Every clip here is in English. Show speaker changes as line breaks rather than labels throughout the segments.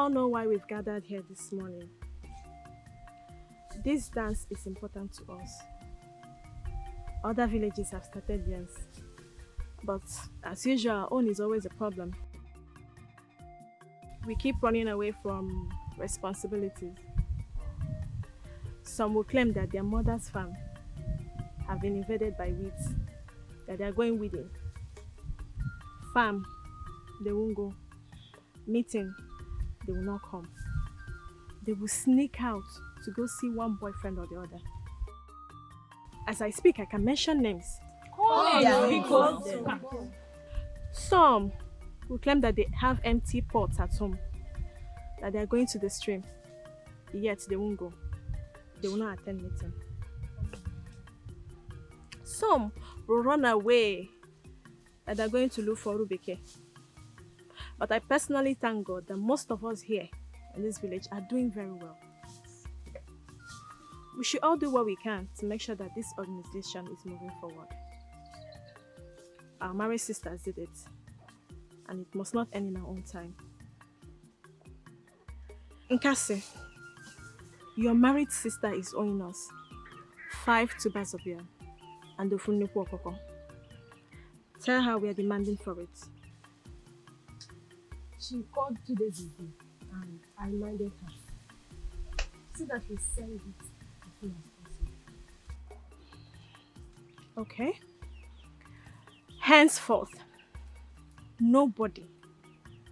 all know why we've gathered here this morning. This dance is important to us. Other villages have started theirs, but as usual, our own is always a problem. We keep running away from responsibilities. Some will claim that their mother's farm have been invaded by weeds, that they are going weeding. Farm, they won't go. Meeting, they will not come. They will sneak out to go see one boyfriend or the other. As I speak, I can mention names. Some will claim that they have empty pots at home, that they are going to the stream, yet they won't go. They will not attend meeting. Some will run away, that they are going to look for Rubeke. But I personally thank God that most of us here in this village are doing very well. We should all do what we can to make sure that this organization is moving forward. Our married sisters did it, and it must not end in our own time. Nkasi, your married sister is owing us 5 tubers of yam and the Funnipo Okoko. Tell her we are demanding for it.
She called 2 days ago and I reminded her so that we send it as soon as possible.
Okay. Henceforth, nobody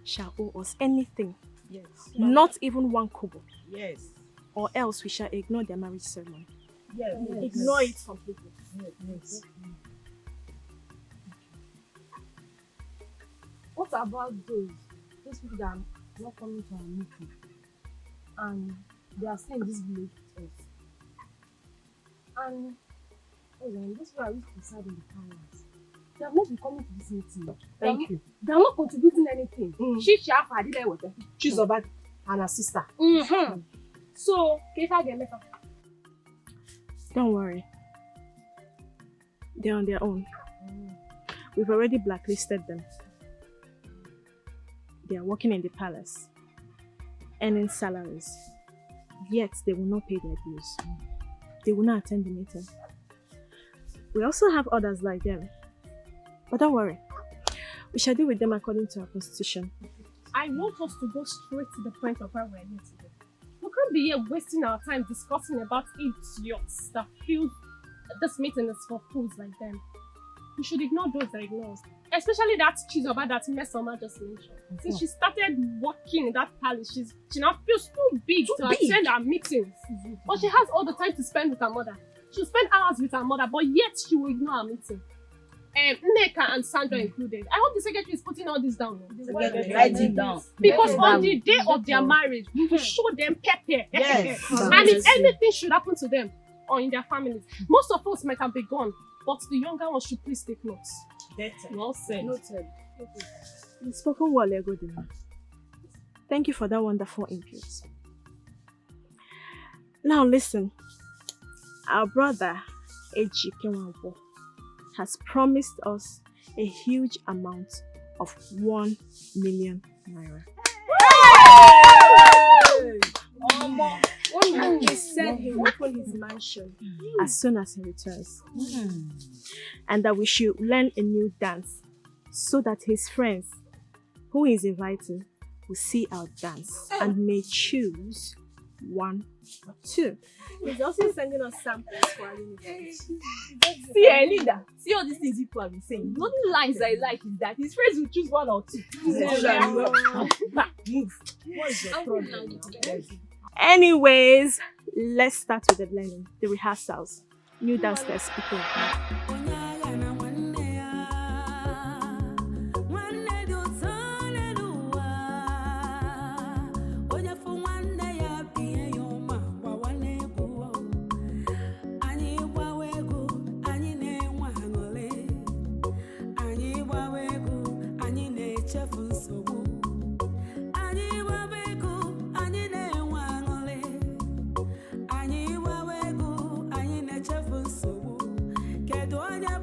shall owe us anything.
Yes.
Not even 1 kobo.
Yes.
Or else we shall ignore their marriage ceremony.
Yes.
Ignore it completely.
Yes.
What about those people that are not coming to our meeting and they are staying in this village with us? And those people are used to reside in the palace. They have not been coming to this meeting.
Thank you.
They are not contributing anything. She did it with them.
She's about and her sister.
So, Kefa get better.
Don't worry. They're on their own. We've already blacklisted them. They are working in the palace, earning salaries, yet they will not pay their dues. They will not attend the meeting. We also have others like them. But don't worry. We shall deal with them according to our constitution.
I want us to go straight to the point of where we're here today. We can't be here wasting our time discussing about idiots that feel this meeting is for fools like them. We should ignore those that ignore us. Especially that Chizoba that Mesoma just mentioned. Since she started working in that palace, she now feels too big to attend our meetings. But she has all the time to spend with her mother. She'll spend hours with her mother, but yet she will ignore our meeting. Nneka and Sandra included. I hope the secretary is putting all this down.
Write it down.
Because on the day of their marriage, we will show them pepper.
Yes.
And if anything should happen to them or in their families, most of us might have been gone, but the younger ones should please take notes. Well said.
Noted.
You've spoken well, Egodina. Thank you for that wonderful input. Now listen, our brother Eji Kenwampo has promised us a huge amount of 1 million naira. And he said he will open his mansion as soon as he returns. And that we should learn a new dance so that his friends who he is inviting will see our dance and may choose 1 or 2. He's also sending us samples for our university.
See, leader, see all these things people have been saying. The only lines I like is that his friends will choose 1 or 2.
Move. What is your problem?
Anyways, let's start with the blending, the rehearsals. New downstairs people.
Kedu onye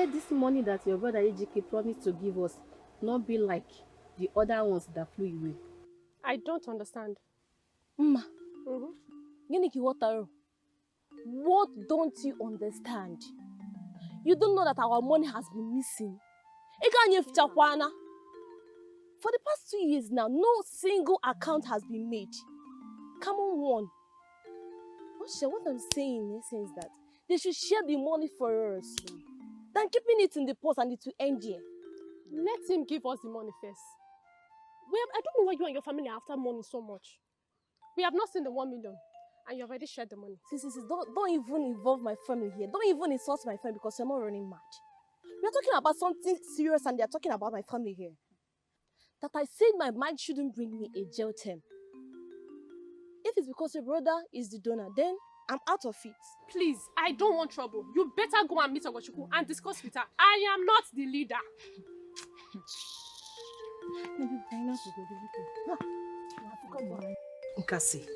let this money that your brother Ejike promised to give us not be like the other ones that flew away.
I don't understand.
Mma,
Mm-hmm.
gịnị ka ị ghọtara? What don't you understand? You don't know that our money has been missing. Ị ka anyị efichakwana. For the past 2 years now, no single account has been made. Come on, one. What I'm saying in essence is that they should share the money for us than keeping it in the purse and it will end here.
Let him give us the money first. I don't know why you and your family are after money so much. We have not seen the 1 million, and you already shared the money.
See, don't even involve my family here. Don't even insult my family because you're not running mad. We are talking about something serious and they are talking about my family here. That I said my mind shouldn't bring me a jail term. If it's because your brother is the donor, then I'm out of it.
Please, I don't want trouble. You better go and meet Ogochukwu and discuss with her. I am not the leader.
Nkasi,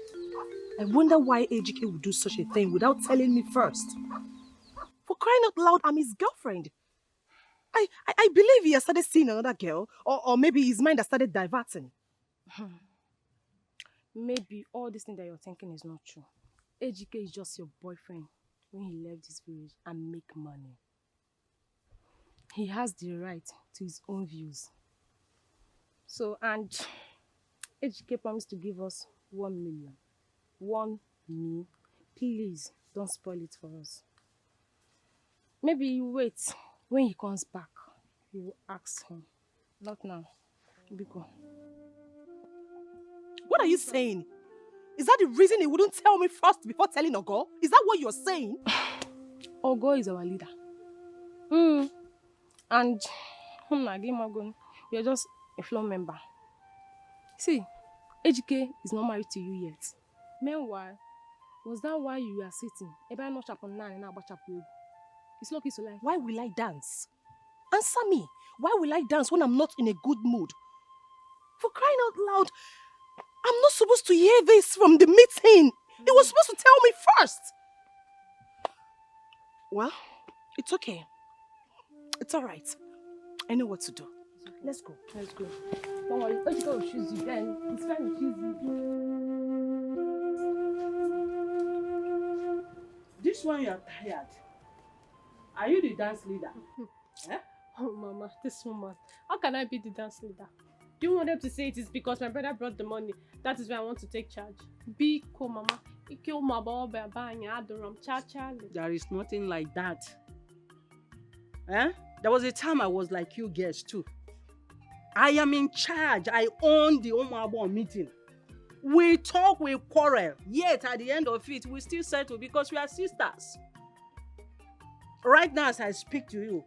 I wonder why Ejike would do such a thing without telling me first. For crying out loud, I'm his girlfriend. I believe he has started seeing another girl, or maybe his mind has started diverting.
Maybe all this thing that you're thinking is not true. Ejike is just your boyfriend when he left this village and make money. He has the right to his own views. So, and Ejike promised to give us 1 million. 1 million. Please, don't spoil it for us. Maybe you wait. When he comes back, you will ask him. Not now. Biko.
What are you saying? Is that the reason he wouldn't tell me first before telling Ogo? Is that what you're saying?
Ogo is our leader. And we are just a floor member. See, Ejike is not married to you yet. Meanwhile, was that why you are sitting? It's lucky to lie.
Why will I dance? Answer me. Why will I dance when I'm not in a good mood? For crying out loud, I'm not supposed to hear this from the meeting. He was supposed to tell me first. Well, it's okay. It's all right. I know what to do. Let's go.
Let's go. Don't worry. Ejike will choose you then. It's fine to choose you.
This one you are tired. Are you the dance leader? Eh?
Oh, Mama, this woman. How can I be the dance leader? Do you want them to say it is because my brother brought the money? That is why I want to take charge. Be cool, Mama.
There is nothing like that. Eh? There was a time I was like you guys too. I am in charge. I own the Omabo meeting. We talk, we quarrel. Yet at the end of it, we still settle because we are sisters. Right now, as I speak to you,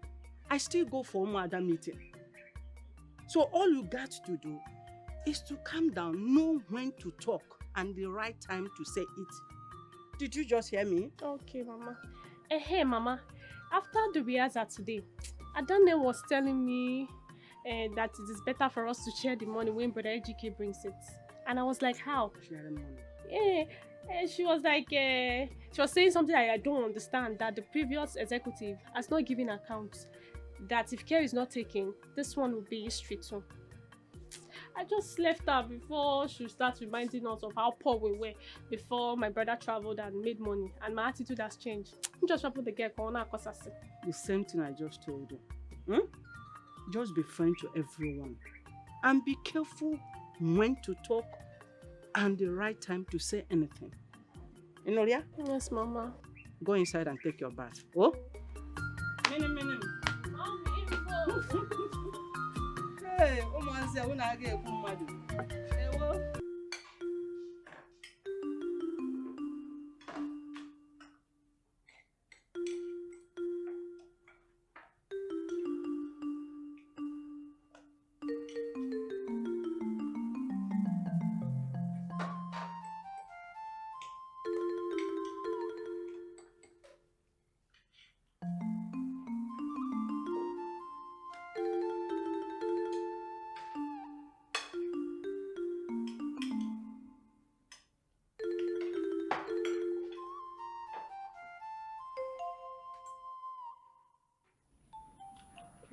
I still go for another meeting. So all you got to do is to calm down, know when to talk, and the right time to say it. Did you just hear me?
Okay, Mama. Hey, Mama. After the rehearsal today, Adane was telling me that it is better for us to share the money when Brother Ejike brings it. And I was like, how?
Sharing money.
Yeah. She was like, she was saying something I don't understand, that the previous executive has not given accounts, that if care is not taken, this one will be history too. I just left her before she starts reminding us of how poor we were before my brother traveled and made money, and my attitude has changed. I'm just trying to the girl corner cause I said.
The same thing I just told you. Just be friend to everyone. And be careful when to talk and the right time to say anything. You know, yeah?
Yes, Mama.
Go inside and take your bath. Oh? Hey,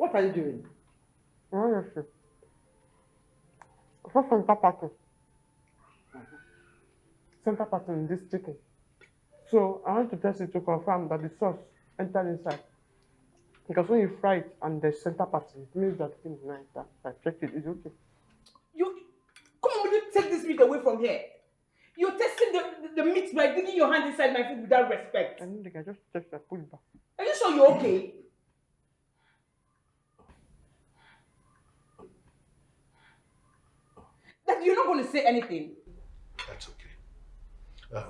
What are you doing?
Honestly. For center party. Center party in this chicken. So I want to test it to confirm that the sauce entered inside. Because when you fry it and there's center party, it means that thing is nice. That I checked it, it's okay.
You come on, will you take this meat away from here? You're testing the meat by digging your hand inside my food without respect.
I don't think I just checked that, put it back.
Are you sure you're okay? That you're not going to say anything?
That's okay.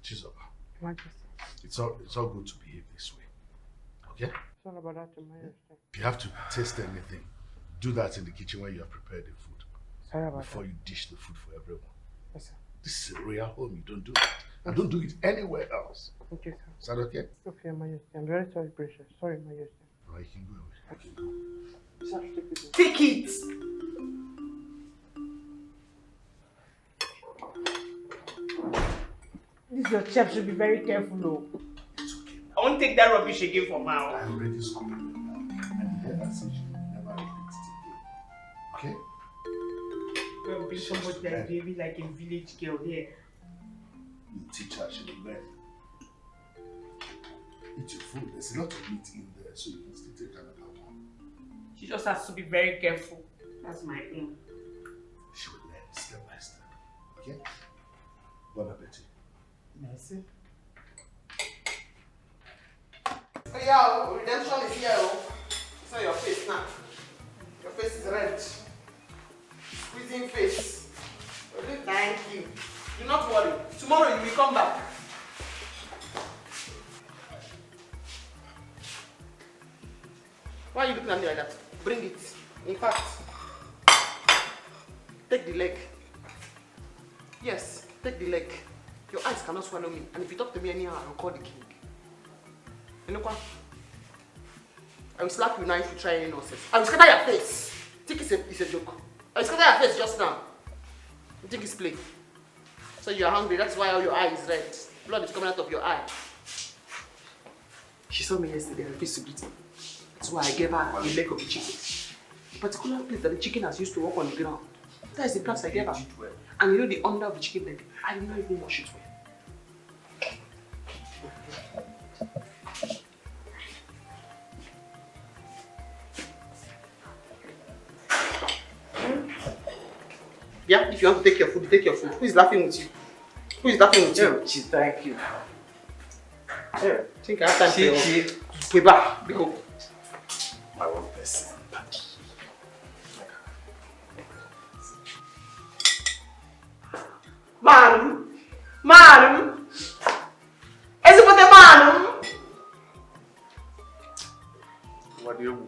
Chizoba,
Majesty.
it's all good to behave this way. Okay?
It's all about that, Your Majesty.
If you have to taste anything, do that in the kitchen when you have prepared the food.
Sorry about
Before
that.
you dish the food for everyone.
Yes, sir.
This is a royal home, you don't do that. And don't do it anywhere else.
Okay, sir.
Is that okay?
It's okay, Your Majesty. I'm very sorry, precious. Sorry, Majesty.
Alright, you can go away. You can go.
Sir, take it.
Take it! This your chef should be very careful, though.
It's okay.
I won't take that rubbish again from now.
I already scolded her now. And the head has said she will never repeat it again. Okay?
Well, be somebody that's baby like a village girl here.
You teach her, she will learn. Eat your food. There's a lot of meat in there, so you can still take another one.
She just has to be very careful. That's my aim.
She will learn step by step. Okay? Bon appetit.
Merci.
Oh yeah, redemption is here. It's on your face now. Your face is red. Squeezing face. Okay, thank you. Do not worry. Tomorrow you will come back. Why are you looking at me like that? Bring it. In fact, take the leg. Yes, take the leg. Your eyes cannot swallow me. And if you talk to me anyhow, I will call the king. You know what? I will slap you now if you try any nonsense. I will scatter your face. Think it's a joke. I will scatter your face just now. You think it's play? So you are hungry, that's why all your eye is red. Blood is coming out of your eye. She saw me yesterday and refused to greet me. That's why I gave her the leg of the chicken. The particular place that the chicken has used to walk on the ground. That is the place I gave her. And you know the under of the chicken leg, I did not even wash it well. Yeah, if you want to take your food, take your food. Who is laughing with you? Who is laughing with you?
Chi, thank you.
Yeah, I think I have time for your paper. Go.
My one person.
Madam! Madam! Is it for the madam?
What do you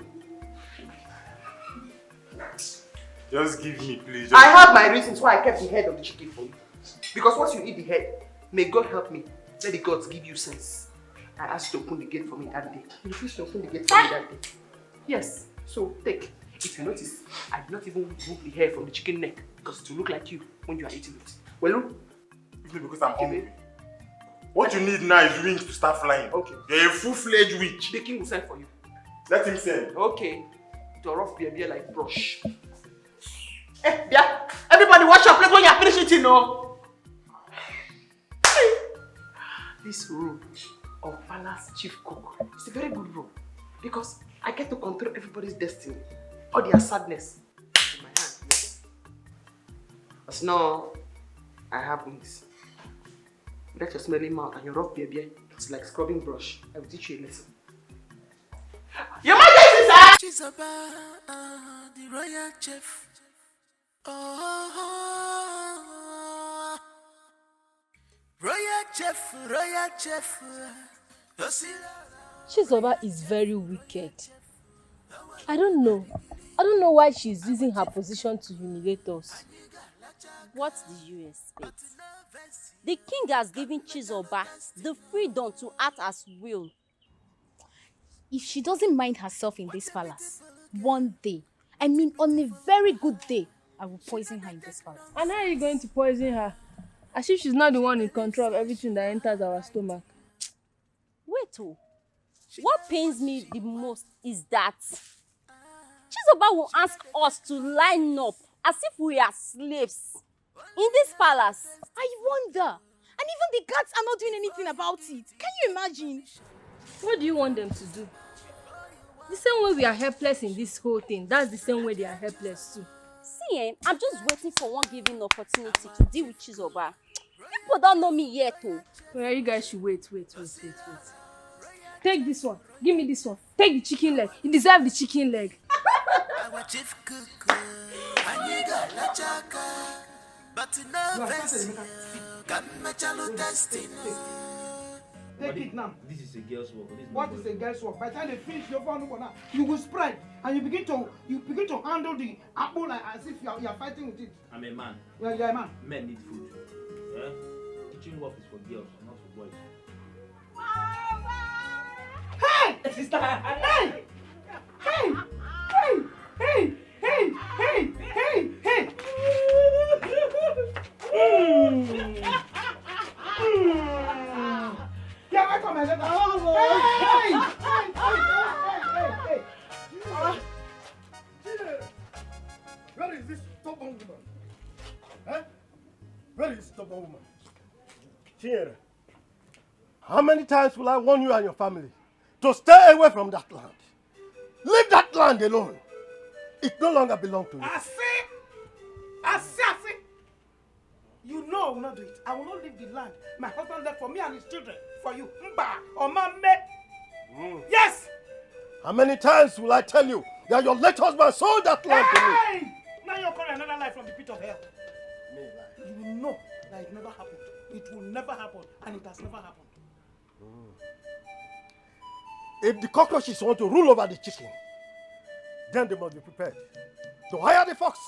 Just give me, please.
I have my reasons why I kept the head of the chicken for you. Because once you eat the head, may God help me. Let the gods give you sense. I asked you to open the gate for me that day. You refused to open the gate for me that day. Yes, so take. If you notice, I did not even remove the hair from the chicken neck because it will look like you when you are eating it. Well, look.
It's because I'm hungry. What you need now is wings to start flying.
Okay.
You're a full-fledged witch.
The king will send for you.
Let him send.
Okay. To rough beer like brush. Yeah. Everybody wash your plate when you finish eating, no? This role of palace chief cook is a very good role because I get to control everybody's destiny, all their sadness in my hand. Yes. But now I have wings. Let your smelly mouth and your rough beer. It's like scrubbing brush. I will teach you a lesson. Your Majesty, sir!
She's about the royal chef. Oh, royal chef, royal chef.
Chizoba is very wicked. I don't know why she's using her position to humiliate us.
What did you expect? The king has given Chizoba the freedom to act as will.
If she doesn't mind herself in this palace, one day, I mean on a very good day, I will poison her in this palace.
And how are you going to poison her? As if she's not the one in control of everything that enters our stomach.
Wait, what pains me the most is that Chizoba will ask us to line up as if we are slaves in this palace.
I wonder. And even the guards are not doing anything about it. Can you imagine?
What do you want them to do? The same way we are helpless in this whole thing, that's the same way they are helpless too.
See, I'm just waiting for one given opportunity to deal with Chizoba. People don't know me yet, oh.
Well, you guys should wait. Take this one. Give me this one. Take the chicken leg. You deserve the chicken leg.
Take it now.
This is a girl's work.
What is a girl's work? By the time they finish your phone, you will spread and you begin to handle the apple like as if you are fighting with it.
I'm a man.
Yeah, you're a man.
Men need food. Yeah? Kitchen work is for girls, not for boys.
Hey! Sister! Hey! Hey! Hey! Hey! Hey! Hey! Hey! Hey! Yeah, welcome, my daughter. Hey!
Where is this stubborn woman? Huh? Where is this stubborn woman? Here. How many times will I warn you and your family to stay away from that land? Leave that land alone. It no longer belongs to you.
I see. You know I will not do it. I will not leave the land. My husband left for me and his children. For you. Mba or Mame. Yes.
How many times will I tell you that your late husband sold that land to me?
Now you're calling another life from the pit of hell. You will know that it never happened. It will never happen, and it has never happened.
If the cockroaches want to rule over the chicken, then they must be prepared to hire the fox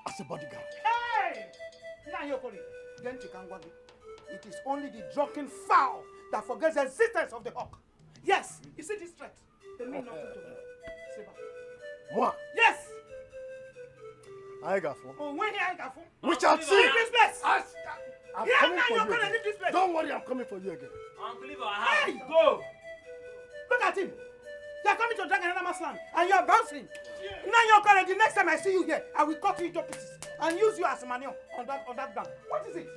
as a bodyguard.
Hey! Now you're calling. Then it is only the drunken fowl that forgets the existence of the hawk. Yes, you see this threat. They mean nothing to me.
Moi?
Yes!
I got four.
Oh, when I got four?
We shall see.
Leave this place!
I'm
Yeah,
coming
now
for
you're
you
gonna
again.
leave this place.
Don't worry, I'm coming for you again.
Uncle, leave our house.
Hey! Go! Look at him. You're coming to drag another man's land and you're bouncing. Now you're calling. The next time I see you here, I will cut you into pieces and use you as a manure on that ground. What is it?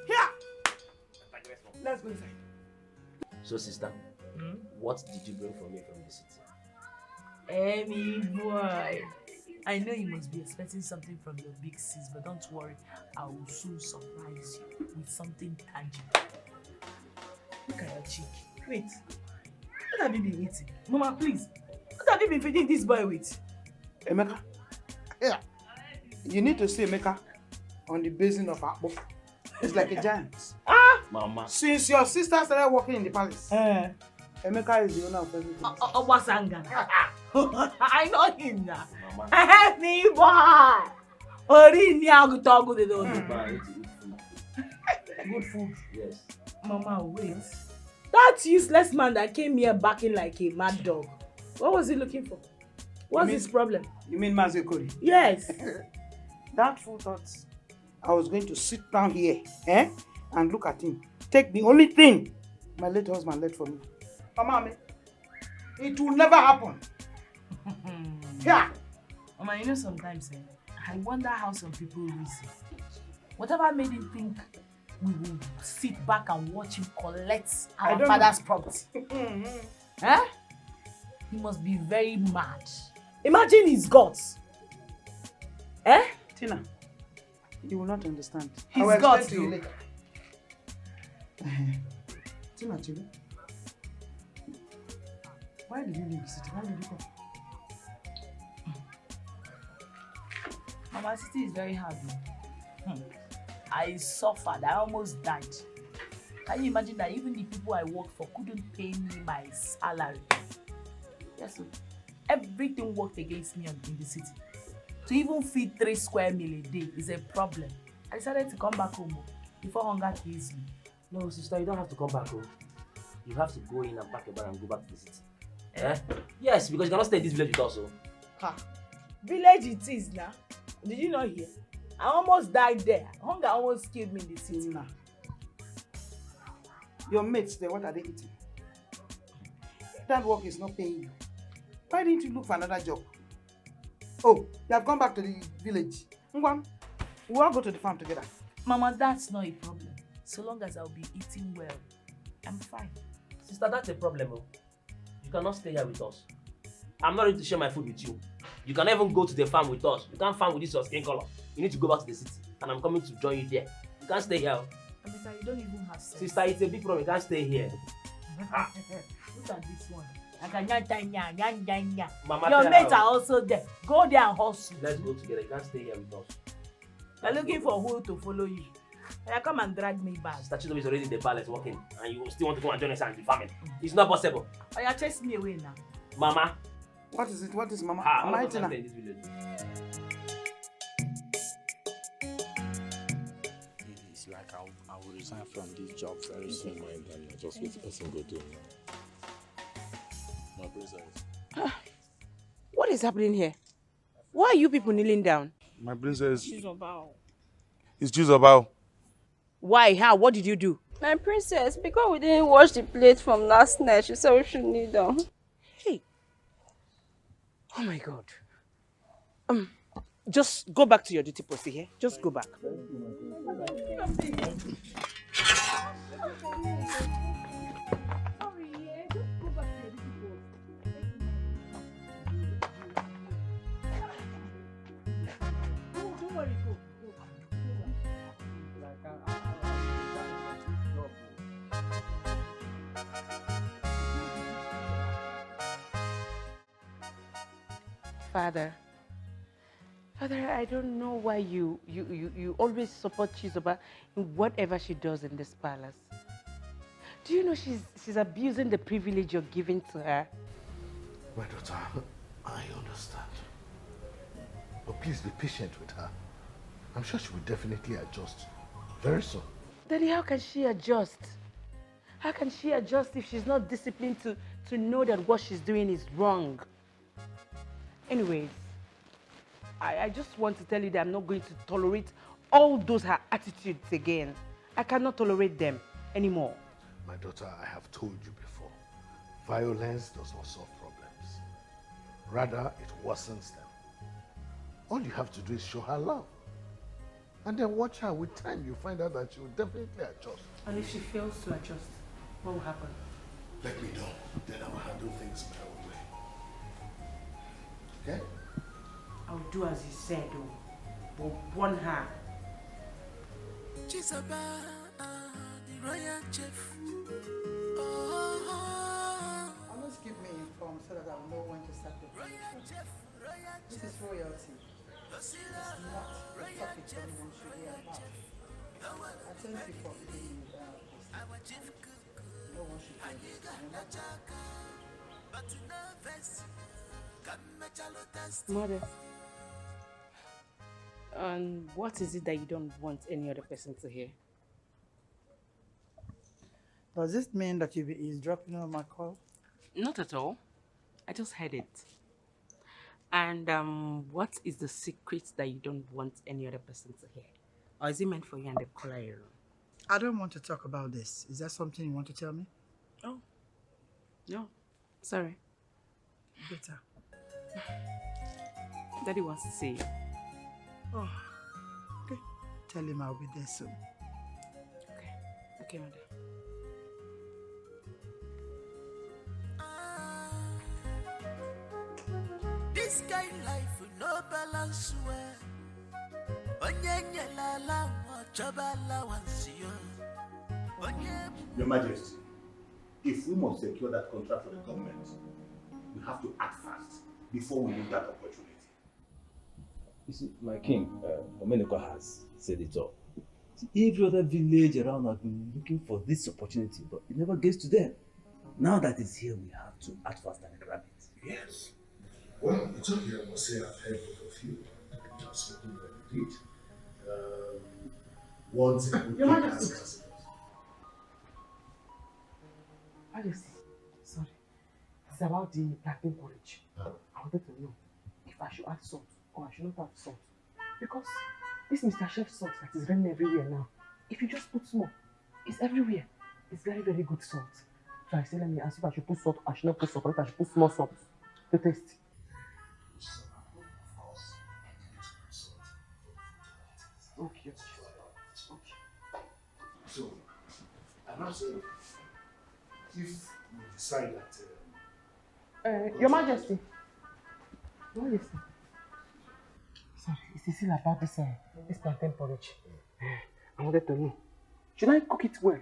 Here! Let's go inside.
So, sister, what did you bring for me from the city?
Amy boy, I know you must be expecting something from your big sis, but don't worry, I will soon surprise you with something tangible. Look at your cheek. Wait, what have you been eating? Mama, please, what have you been feeding this boy with?
Emeka, yeah. You need to see Emeka on the basin of Akpo. It's like a giant.
Mama.
Since your sister started working in the palace, Emeka is the owner of everything.
Obasanga. I know him now. Help me, boy. Ori ni agutogu de do. Good food.
Yes.
Mama, wait. That useless man that came here barking like a mad dog. What was he looking for? What's his problem?
You mean Mazekori?
Yes.
That fool thought I was going to sit down here and look at him. Take the only thing my late husband left for me. Mama, it will never happen. Yeah.
Mama, you know sometimes I wonder how some people reason. Whatever made him think we will sit back and watch him collect our father's property. He must be very mad. Imagine his guts.
Tina, you will not understand.
His guts.
Tina, Chile, why did you leave the city? Why did you come?
Mama, city is very hard. I suffered. I almost died. Can you imagine that even the people I worked for couldn't pay me my salary? Yes, sir. Everything worked against me in the city. To even feed 3 square meal a day is a problem. I decided to come back home before hunger kills me.
No, sister, you don't have to come back home. You have to go in and pack your bag and go back to the city. Yes, because you cannot stay in this village with us.
Ha! Village it is now. Did you not hear? I almost died there. Hunger almost killed me in the city.
Nah. Your mates there, what are they eating? That work is not paying you. Why didn't you look for another job? Oh, you have gone back to the village. Ngwan, we'll all go to the farm together.
Mama, that's not a problem. So long as I'll be eating well, I'm fine.
Sister, that's a problem. Oh. You cannot stay here with us. I'm not ready to share my food with you. You can't even go to the farm with us. You can't farm with this your skin color. You need to go back to the city. And I'm coming to join you there. You can't stay here.
Amita, you don't even have sense.
Sister, it's a big problem. You can't stay here.
Look at this one.
Mama,
your mates are also there. Go there and hustle.
Let's go together. You can't stay here with us.
You're looking for who to follow you. Come and drag me back.
Sister Chizoba is already in the palace working. And you still want to go and join us and be farming. It's not possible.
Oh, you're chasing me away now.
Mama.
What is it? What is Mama?
Am
I
in this village?
It's like I will resign from this job very soon. And then just what the person go do. My princess.
What is happening here? Why are you people kneeling down?
My princess.
Chizoba.
It's Chizoba.
Why? How? What did you do?
My princess, because we didn't wash the plate from last night, she said we should kneel down.
Hey. Oh my God. Just go back to your duty post here. Just go back. Father, I don't know why you always support Chizoba in whatever she does in this palace. Do you know she's abusing the privilege you're giving to her?
My daughter, I understand. But please be patient with her. I'm sure she will definitely adjust very soon.
Daddy, how can she adjust? How can she adjust if she's not disciplined to know that what she's doing is wrong? Anyways, I just want to tell you that I'm not going to tolerate all those her attitudes again. I cannot tolerate them anymore.
My daughter, I have told you before, violence does not solve problems. Rather, it worsens them. All you have to do is show her love. And then watch her. With time, you'll find out that she will definitely adjust.
And if she fails to adjust, what will happen?
Let me know. Then I will handle things my own way. Okay?
I'll do as you said, though. But warn her.
Chizoba, the royal chef.
Always keep me informed so that I will know when to start the production. This is royalty. It's not a topic anyone should hear about. I thank you for giving me this. No one should hear this.
Mother, and what is it that you don't want any other person to hear?
Does this mean that you'll be eavesdropping on my call?
Not at all. I just heard it. And what is the secret that you don't want any other person to hear? Or is it meant for you and the caller alone?
I don't want to talk about this. Is that something you want to tell me?
Oh, no. Sorry.
Better.
Daddy wants to see you.
Oh, okay. Tell him I'll be there soon.
Okay, Mother.
This kind life with no balance well.
Your Majesty, if we must secure that contract for the government, we have to act fast before we lose that opportunity.
You see, my king, Omeneko has said it all. See, every other village around has been looking for this opportunity, but it never gets to them. Now that it's here, we have to act fast and grab it.
Yes. Well, it's okay, I must say I've heard both of you. Just what you did. One thing we can ask us.
Majesty, sorry. It's about the plantain porridge. I wanted to know if I should add salt or I should not add salt. Because this Mr. Chef salt that is running everywhere now, if you just put small, it's everywhere. It's very, very good salt. So I said, let me ask if I should put salt, I should not put salt, or if I should put small salt to taste.
Of course. And also, if we decide that...
Your Majesty. Your Majesty. Sorry, it's still about this plantain porridge. I wanted to know, should I cook it well,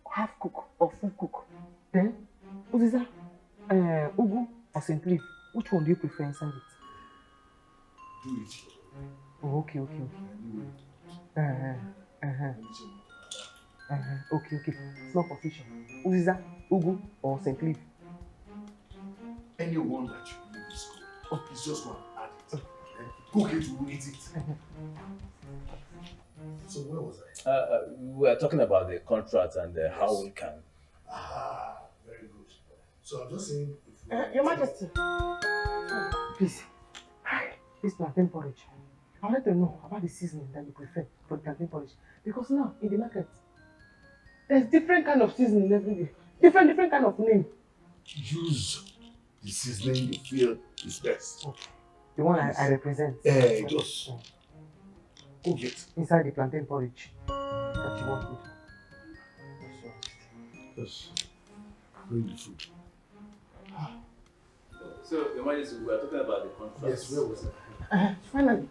half cook or full cook? Then, Uziza, Ugu or St. Leaf, which one do you prefer inside it?
Do it.
Oh, okay. Okay. It's not official. Uziza, Ugu or St. Leaf?
Anyone that you believe is good. Oh, it's just one. Add it. Cook it, we'll eat it. So where was I?
We were talking about the contract and how we can.
Very good. So I'm just saying,
Your Majesty, please, this plantain porridge. I wanted to know about the seasoning that you prefer for the plantain porridge, because now in the market, there's different kind of seasoning every day, different kind of name.
Use the seasoning you feel is best.
Okay. The one I represent.
Just cook it
inside the plantain porridge that you want with.
Just bring the food.
So, Your Majesty, we were talking about the contract.
Yes, where was it?
Finally.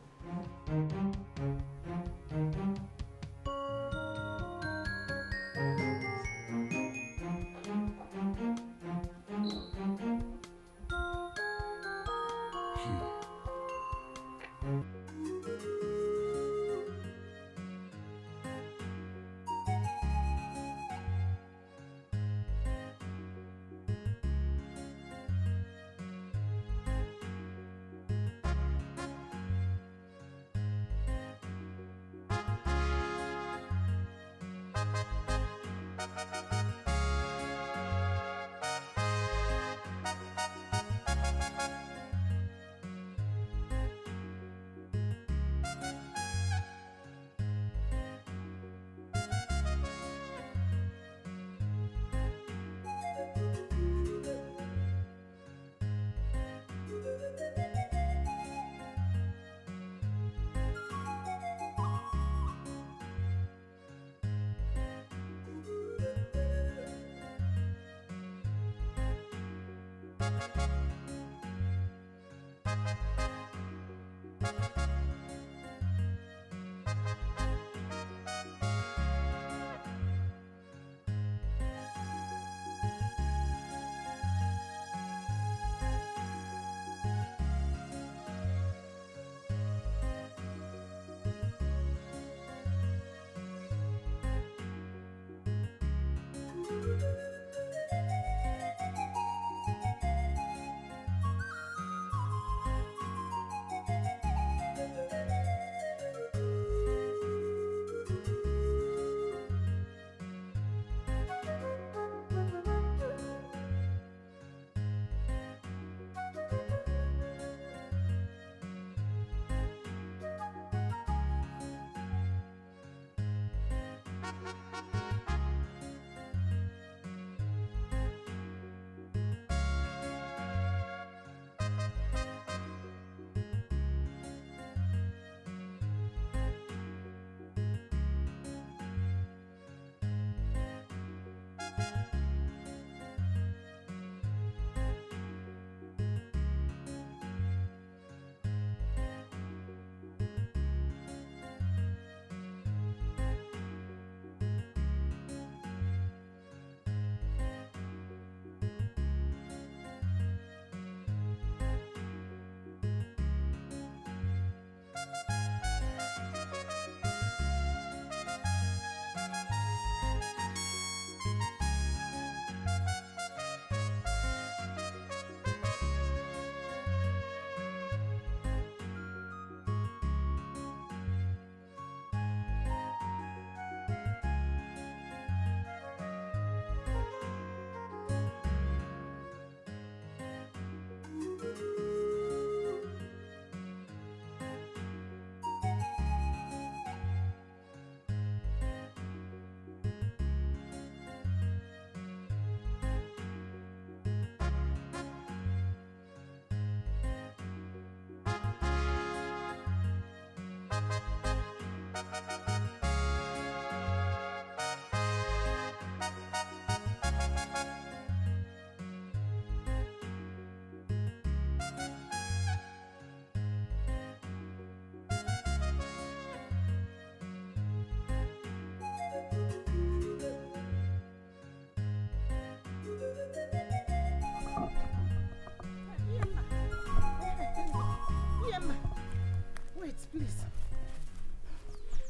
Wait, please.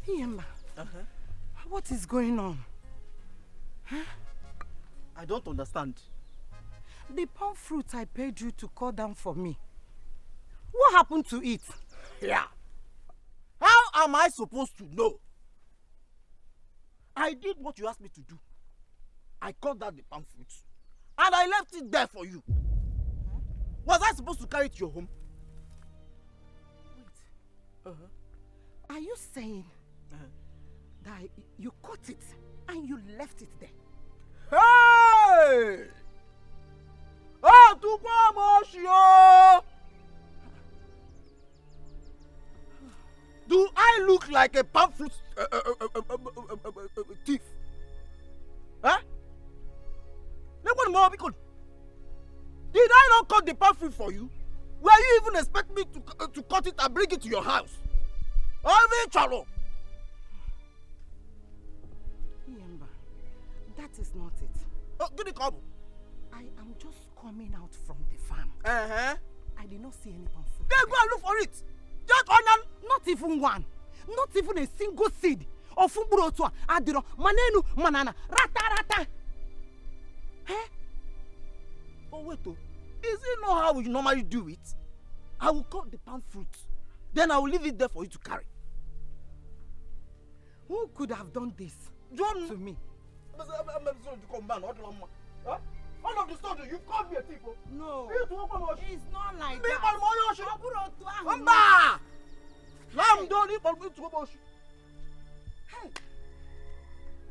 Yema, what is going on? Huh?
I don't understand.
The palm fruit I paid you to cut down for me. What happened to it?
Yeah. How am I supposed to know? I did what you asked me to do. I cut down the palm fruit and I left it there for you. Was I supposed to carry it to your home?
Wait. Are you saying that you cut it and you left it there?
Hey! Oh, do I look like a palm fruit thief? Huh? Did I not cut the palm fruit for you? Were you even expect me to cut it and bring it to your house?
Yemba, that is not it. I am just coming out from the farm. I did not see any palm fruit.
Then go and look for it. Just
not even one. Not even a single seed of Fumburotua, Adiro, Manenu, Manana, Rata.
Oh, wait, is it not how we normally do it? I will cut the palm fruit. Then I will leave it there for you to carry.
Who could have done this to me?
All of the sudden, you called me a thief.
No, it's not like
that.
Hey,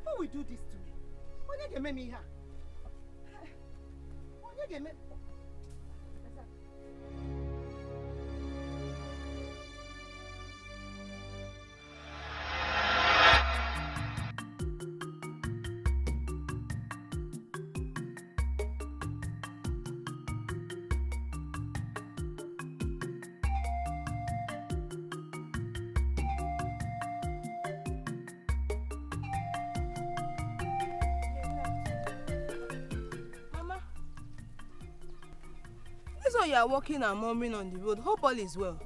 who will do this to me? When you get me here? When you get me?
So you are walking and murmuring on the road. Hope all is well.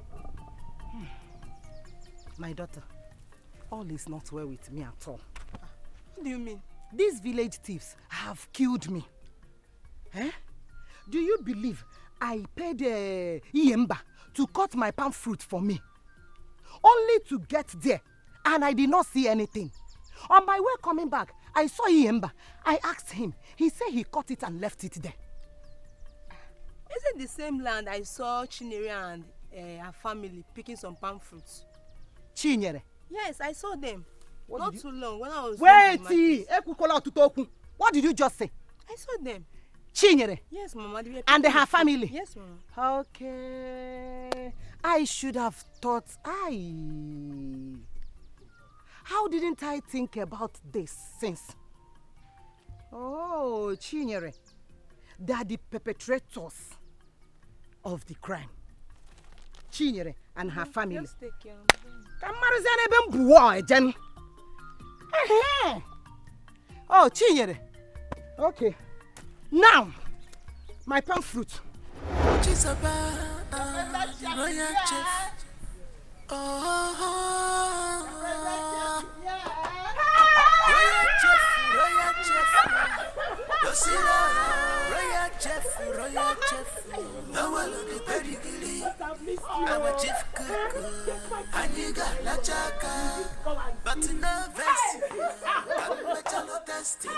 My daughter, all is not well with me at all.
What do you mean?
These village thieves have killed me. Do you believe I paid Yemba to cut my palm fruit for me? Only to get there and I did not see anything. On my way coming back, I saw Yemba. I asked him. He said he cut it and left it there.
Isn't the same land I saw Chinyere and her family picking some palm fruits?
Chinyere?
Yes, I saw them. Not too long when I was.
Wait! What did you just say?
I saw them.
Chinyere?
Yes, Mama.
And her family?
Yes, Mama.
Okay. I should have thought. How didn't I think about this since? Oh, Chinyere. They are the perpetrators of the crime. Chinyere and her family.
Just take care of
them. Oh, Chinyere. Okay. Now, my palm fruit.
Royal chef, now I look at pedigree. I'm a chief cook, and you got la chaka, but in a vest, I'm a chalo testing.
I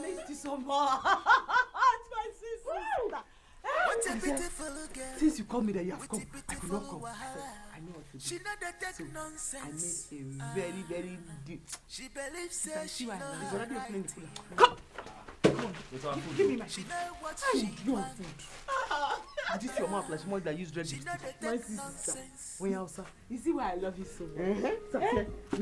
missed you so much. My sister.
What a beautiful girl.
Since you called me that you have come, I could not come. I know what to do.
She not that nonsense.
I made a very, very deep.
She believes that she
knows. It's already opening the cooler.
Come!
Give me my food. Your food. I just your mouth like someone that used red lipstick. My sister. When you're outside, you see why I love you so much. So, me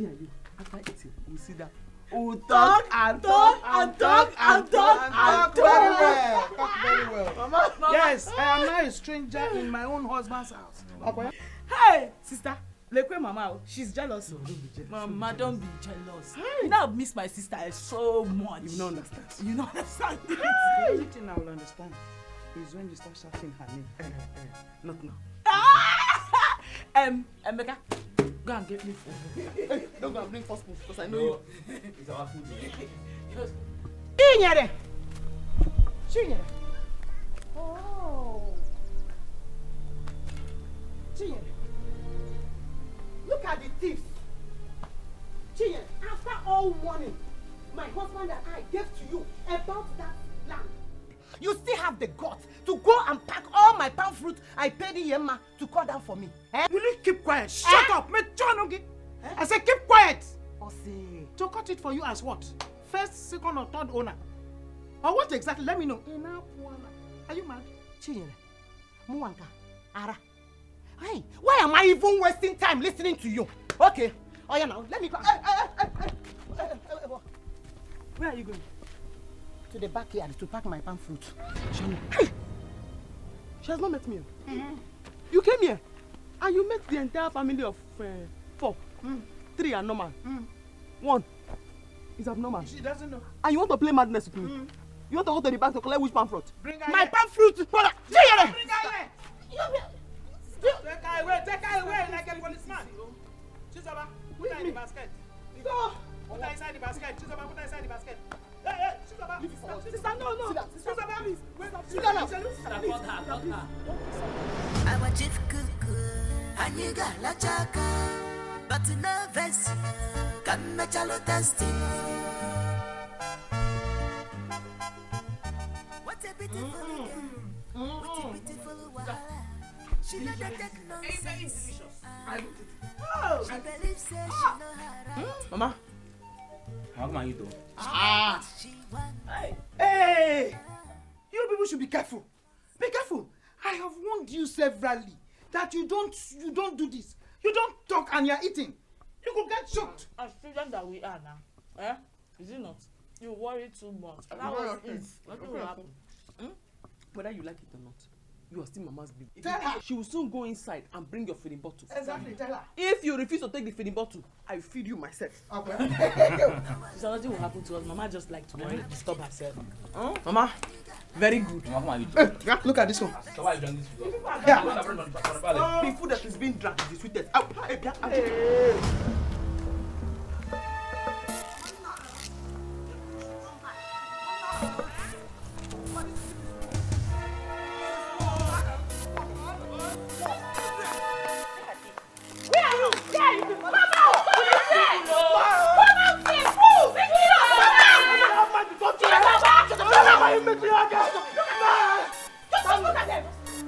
and you, after eating, we'll sit down. We'll talk and talk and talk and talk and talk. Very well. Talk very well. Mama. Yes, I am now a stranger in my own husband's house. Okay. Hey, sister. Lekwe Mama, she's jealous. No, don't be jealous.
Mama, don't be jealous. Hey. You know, I've missed my sister so much.
You don't understand.
You don't understand.
Hey.
understand is when you start shouting her name. Not now.
Emeka, go and get me food.
Hey, don't go and bring first food because I know you.
It's our food.
Chinyere! Chinyere! Oh! Chinyere! Look at the thieves! Chinyere, after all warning my husband and I gave to you about that land, you still have the guts to go and pack all my palm fruit I paid Yemma to cut down for me. Eh? Will you keep quiet? Shut up! I said keep quiet! To cut it for you as what? First, second or third owner? Or what exactly? Let me know. Are you mad? Chinyere, Muwanka, Ara. Hey, why am I even wasting time listening to you? Okay. Oh yeah, now let me go. Where are you going? To the backyard to pack my palm fruit. Hey! She has not met me. You came here and you met the entire family of 4. 3 are normal. 1 is abnormal. She doesn't know. And you want to play madness with me? You want to go to the bank to collect which palm fruit? Bring her my here. Palm fruit! Brother! Bring her here! Take her away like a policeman. Chizoba, put her in the basket. Go! Put her inside the basket. Chizoba, put her inside the basket. Hey, Chizoba! Sister, no. Chizoba, please. Sit down.
I'm a chief cook, and you got la chaka, but no vest, come a chalo testing. What a beautiful girl, what a beautiful wife. She not take nonsense. She believes she know her right.
Mama, how come you do?
Hey! You people should be careful. Be careful. I have warned you severally that you don't do this. You don't talk and you're eating. You could get shocked.
As children that we are now, is it not? You worry too much. That was it. Nothing will happen.
Whether you like it or not, you are still Mama's baby.
Tell her.
She will soon go inside and bring your feeding bottle.
Exactly, tell her.
If you refuse to take the feeding bottle, I feed you myself.
Okay.
So nothing will happen to us. Mama just like to worry, disturb herself.
Mama, very good.
Look at this one.
So why you done this food?
Yeah. The food that is being drunk is the sweetest.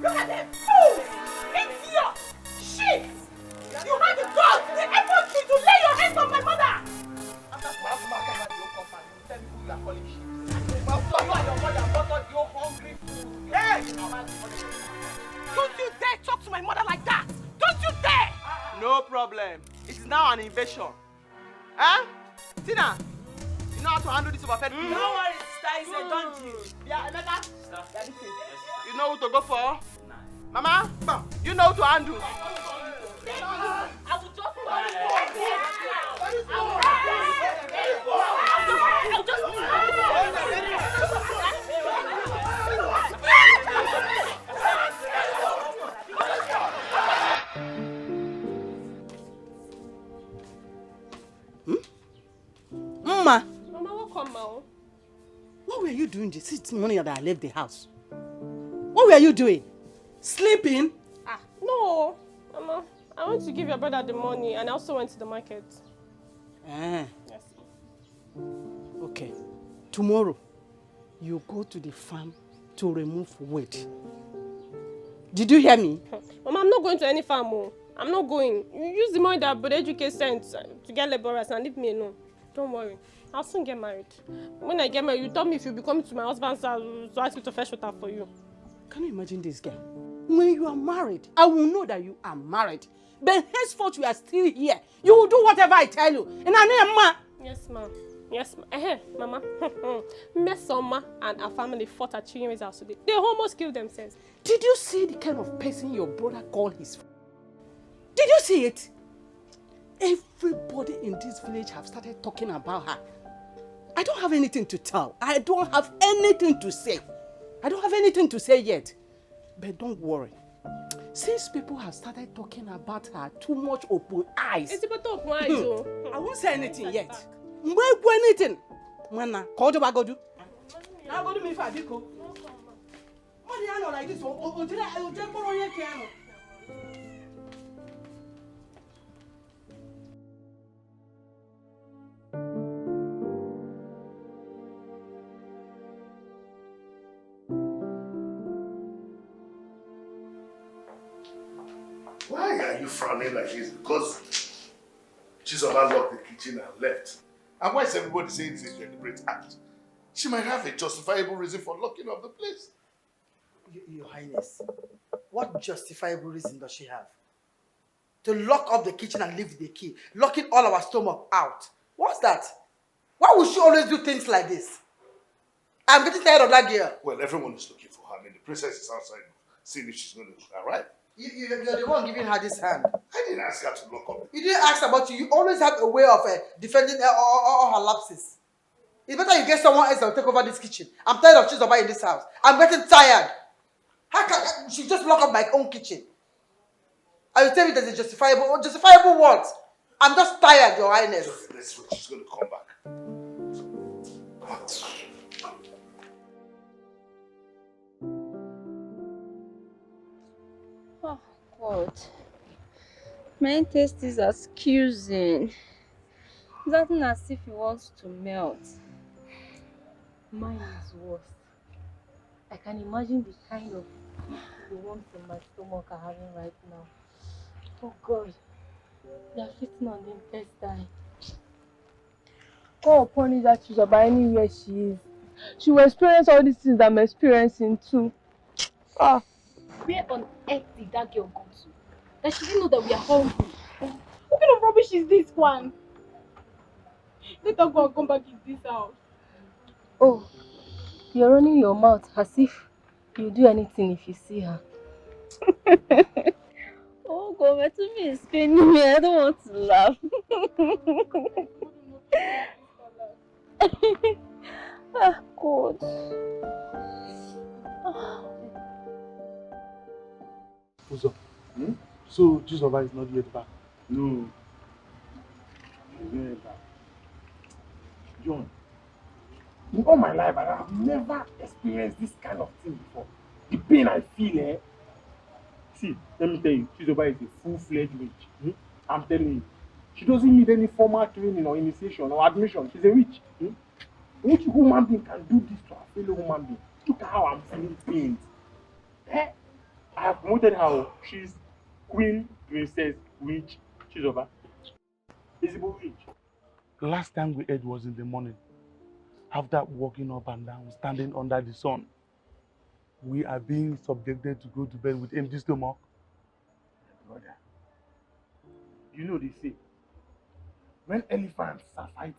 Look at them! Fool! Idiot! Shit! You had the guts, the effort to lay your hands on my mother! Hey! Don't you dare talk to my mother like that! Don't you dare!
No problem. It is now an invasion. Huh? Tina, you know how to handle this overfed food?
No worries, sister. It's a donkey.
Yeah, Emeka. You know who to go for? Mama, you know who to handle.
I will just
Mama,
what come now?
What were you doing this morning that I left the house? What were you doing? Sleeping?
No, Mama. I went to give your brother the money and I also went to the market.
Yes. Okay. Tomorrow, you go to the farm to remove weed. Did you hear me?
Mama, I'm not going to any farm. I'm not going. You use the money that Brother Educate sent to get laborers and leave me alone. Don't worry. I'll soon get married. When I get married, you told me if you be coming to my husband's house to ask me to fetch water for you.
Can you imagine this girl? When you are married, I will know that you are married. But henceforth you are still here. You will do whatever I tell you. And I know,
Yes, ma'am. Yes, ma'am. Mama. Mesoma and her family fought at Chinyeme's house today. They almost killed themselves.
Did you see the kind of person your brother called his friend? Did you see it? Everybody in this village have started talking about her. I don't have anything to tell. I don't have anything to say.
I don't have anything to say yet. But don't worry. Since people have started talking about her too much open eyes.
It's about open eyes, oh.
I won't say anything yet. Won't do anything. Mana, call the wagodu. Now go to me for a biko. What do you know like this?
Why are you frowning like this? Because Chizoba locked the kitchen and left. And why is everybody saying it's a deliberate act? She might have a justifiable reason for locking up the place.
Your Highness, what justifiable reason does she have? To lock up the kitchen and leave the key, locking all our stomach out. What's that? Why would she always do things like this? I'm getting tired of that girl.
Well, everyone is looking for her. I mean, the princess is outside seeing if she's going to arrive.
You're the one giving her this hand.
I didn't ask her to lock up.
You didn't ask about you. You always have a way of defending all her lapses. It's better you get someone else that will take over this kitchen. I'm tired of Chizoba in this house. I'm getting tired. How can she just lock up my own kitchen? Are you telling me there's a justifiable what? I'm just tired, Your Highness.
So that's what she's going to come back. What?
Oh, God. My taste is accusing. It's acting as if he wants to melt.
Mine is worse. I can imagine the kind of the warmth in my stomach I'm having right now. Oh God, they are fitting on the intestine.
God punish that Chizoba anywhere she is. She will experience all these things that I'm experiencing too. Ah.
Where on earth did that girl go to? That she didn't know that we are hungry. What kind of rubbish is this one?
Let her go and come back in this house.
Oh, you're running your mouth as if you'll do anything if you see her.
Oh God, my tummy is paining me. I don't want to laugh. Ah, God.
Uzo, so Chizoba is not yet back?
No. She's not yet back. John, in all my life, I have never experienced this kind of thing before. The pain I feel, eh? See, let me tell you, Chizoba is a full-fledged witch. I'm telling you. She doesn't need any formal training or initiation or admission. She's a witch. Which human being can do this to a fellow human being? Look at how I'm feeling pain. Eh? I have promoted her. She's Queen, Princess, Witch, Chizoba. Visible witch.
Last time we ate was in the morning. After walking up and down, standing under the sun, we are being subjected to go to bed with empty stomach.
Brother, you know they say, when elephants are fighting,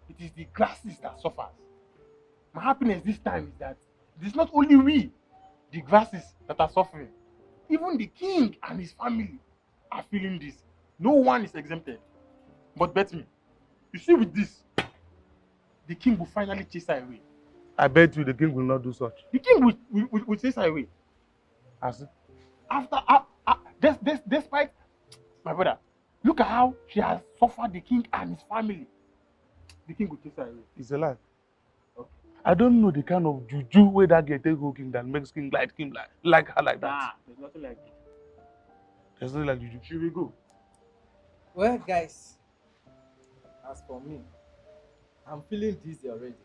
it is the grasses that suffers. My happiness this time is that it is not only we, the grasses, that are suffering. Even the king and his family are feeling this. No one is exempted. But bet me, you see with this, the king will finally chase her away.
I bet you the king will not do such.
The king will chase her away.
As it?
After, despite, my brother, look at how she has suffered the king and his family. The king will chase her away.
It's a lie. Okay. I don't know the kind of juju where that get take king that makes king like her like that.
Ah, there's nothing like it.
There's nothing like juju.
Should we go?
Well, guys, as for me, I'm feeling dizzy already.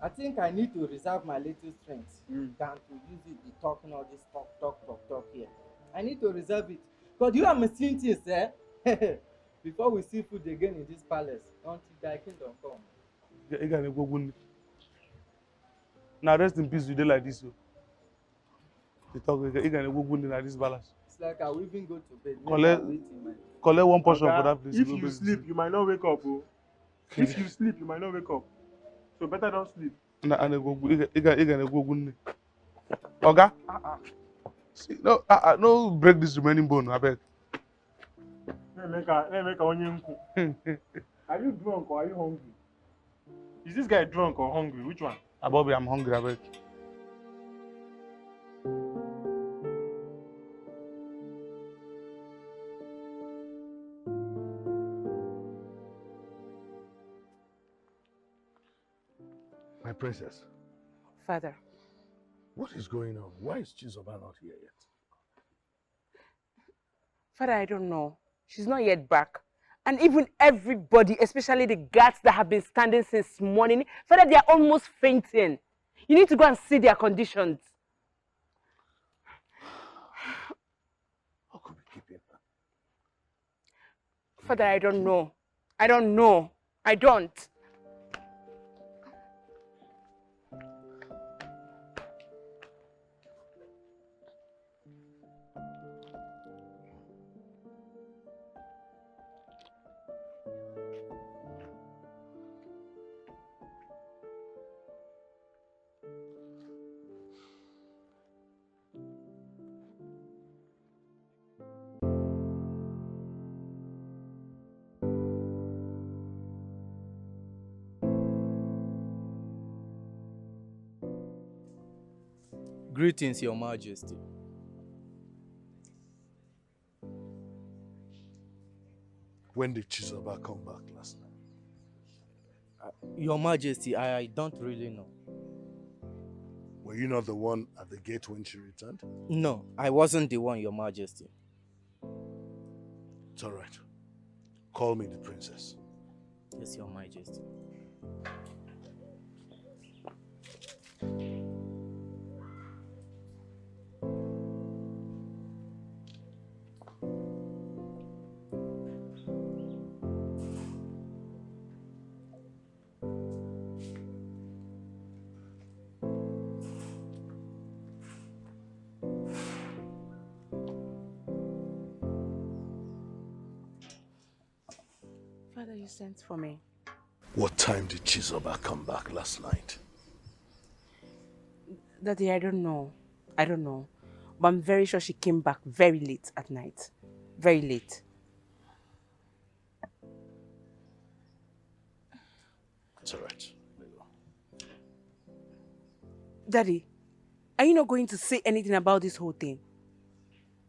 I think I need to reserve my little strength than to use it be talking all this talk here. I need to reserve it. Because you are missing things, eh? Before we see food again in this palace, until thy kingdom come.
You gonna go wound. Now rest in peace, you dey like this. You talk, you gonna go wound in this palace.
It's like I will even go to bed.
Collect one portion for that place.
If you sleep, you might not wake up. Oh. If you sleep, you might not wake up. So better don't sleep.
You gonna go wound. Oga? See, no break this remaining bone, I beg.
Are you drunk or are you hungry? Is this guy drunk or hungry? Which one?
Bobby, I'm hungry, I beg.
Princess,
Father.
what is going on? Why is Chizoba not here yet?
Father, I don't know. She's not yet back. And even everybody, especially the guards that have been standing since morning, Father, they are almost fainting. You need to go and see their conditions.
How could we keep him?
Father, I don't know. I don't know. I don't.
Greetings, Your Majesty.
When did Chizoba come back last night?
Your Majesty, I don't really know.
Were you not the one at the gate when she returned?
No, I wasn't the one, Your Majesty.
It's all right. Call me the princess.
Yes, Your Majesty.
Father, you sent for me.
What time did Chizoba come back last night?
Daddy, I don't know. I don't know. But I'm very sure she came back very late at night. Very late.
It's all right.
Daddy, are you not going to say anything about this whole thing?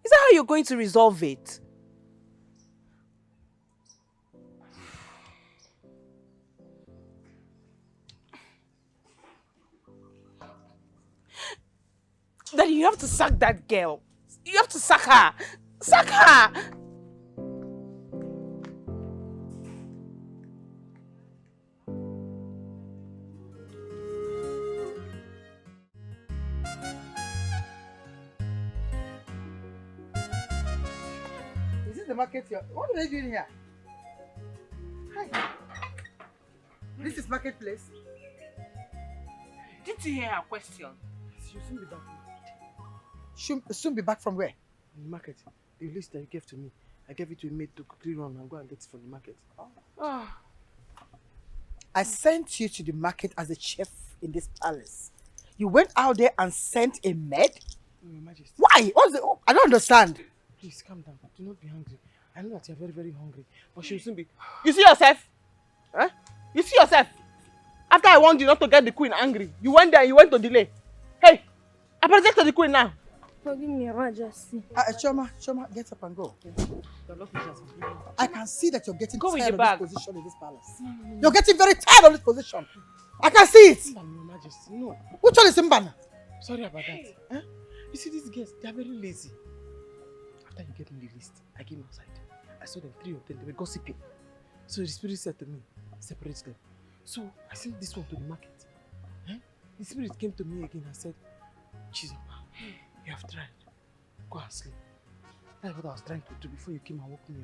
Is that how you're going to resolve it? Daddy, you have to sack that girl. You have to sack her. Sack her!
Is this the market here? What are they doing here? Hi. This is marketplace.
Did you hear her question?
She'll soon be back. She'll soon be back from where?
In the market. The list that you gave to me, I gave it to a maid to quickly run and go and get it from the market.
I sent you to the market as a chef in this palace. You went out there and sent a maid?
Your Majesty.
Why? What's the... I don't understand.
Please calm down. Do not be hungry. I know that you're very, very hungry. But she'll soon be.
You see yourself? Huh? You see yourself? After I warned you not to get the queen angry, you went there and you went to delay. Hey, apologize to the queen now.
Forgive me, Your Majesty.
Choma, get up and go. I can see that you're getting
Go with
tired
the
of
bag.
this position in this palace. You're getting very tired of this position. I can see it.
Your Majesty, no.
Which one is Mbana?
Sorry about that. Huh? You see, these girls, they are very lazy. After you gave me the list, I came outside. I saw them, 3 of them, they were gossiping. So the spirit said to me, separate them. So I sent this one to the market. Huh? The spirit came to me again and said, Chizoba, you have tried. Go and sleep. That's what I was trying to do before you came and woke me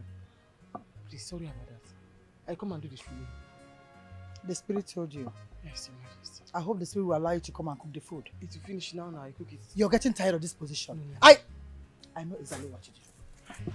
up. Please, sorry about that. I come and do this for you.
The spirit told you.
Yes, Your Majesty.
I hope the spirit will allow you to come and cook the food.
It will finish now, I cook it.
You're getting tired of this position.
No.
I know exactly what you do.